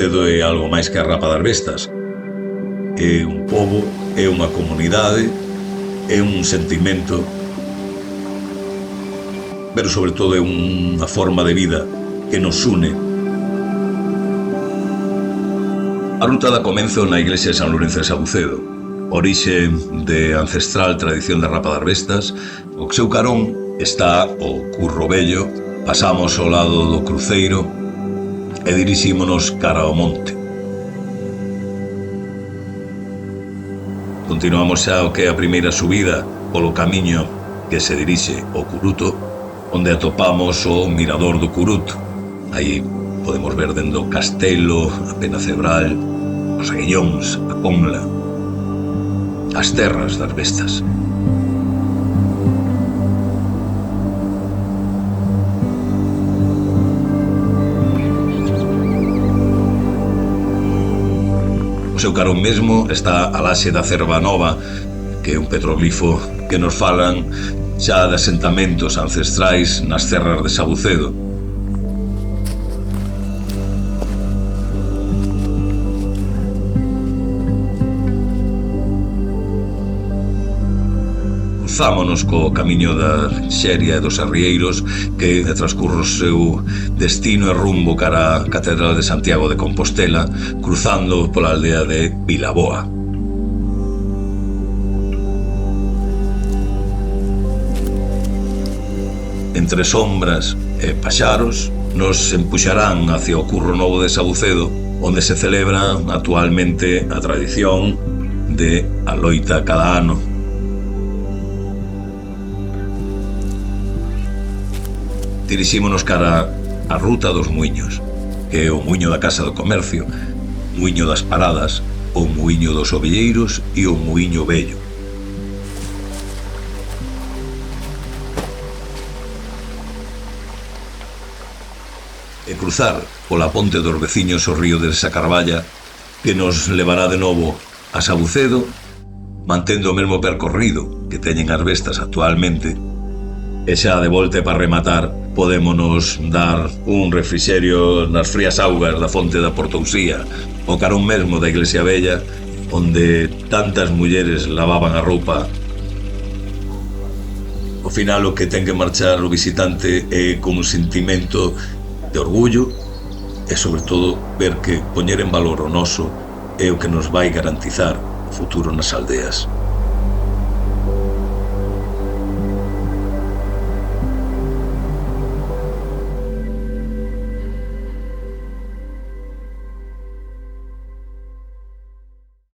Sabucedo é algo máis que a Rapa das Bestas. É un pobo, é unha comunidade, é un sentimento, pero sobre todo é unha forma de vida que nos une. A ruta dá comenzo na iglesia de San Lourenzo de Sabucedo, orixe de ancestral tradición da Rapa das Bestas. O seu carón está o Curro Vello, pasamos ao lado do cruceiro e dirixímonos cara ao monte. Continuamos xa o que é a primeira subida polo camiño que se dirixe ao Curuto, onde atopamos o mirador do Curuto. Aí podemos ver dende o castelo, a Penacebral, os Aguillóns, a Conla, as terras das bestas. O seu carón mesmo está a laxe da Cerva Nova, que é un petroglifo que nos falan xa de asentamentos ancestrais nas terras de Sabucedo. Cruzámonos co camiño da Xeria e dos Arrieiros, que transcurre o seu destino e rumbo cara a Catedral de Santiago de Compostela, cruzando pola aldea de Vilaboa. Entre sombras e paxaros nos empuxarán hacia o Curro Novo de Sabucedo, onde se celebra actualmente a tradición de a loita cada ano. Dirixímonos cara a Ruta dos Muiños, que é o muiño da Casa do Comercio, muiño das Paradas, o muiño dos Ovelleiros e o muiño vello. E cruzar pola ponte dos veciños o río de Sacarballa, que nos levará de novo a Sabucedo, mantendo o mesmo percorrido que teñen as bestas actualmente. E xa de volta para rematar, podémonos dar un refrixerio nas frías augas da fonte da Portousía, o carón mesmo da iglesia vella, onde tantas mulleres lavaban a roupa. Ao final o que ten que marchar o visitante é con un sentimento de orgullo e sobre todo ver que poñer en valor o noso é o que nos vai garantizar o futuro nas aldeas.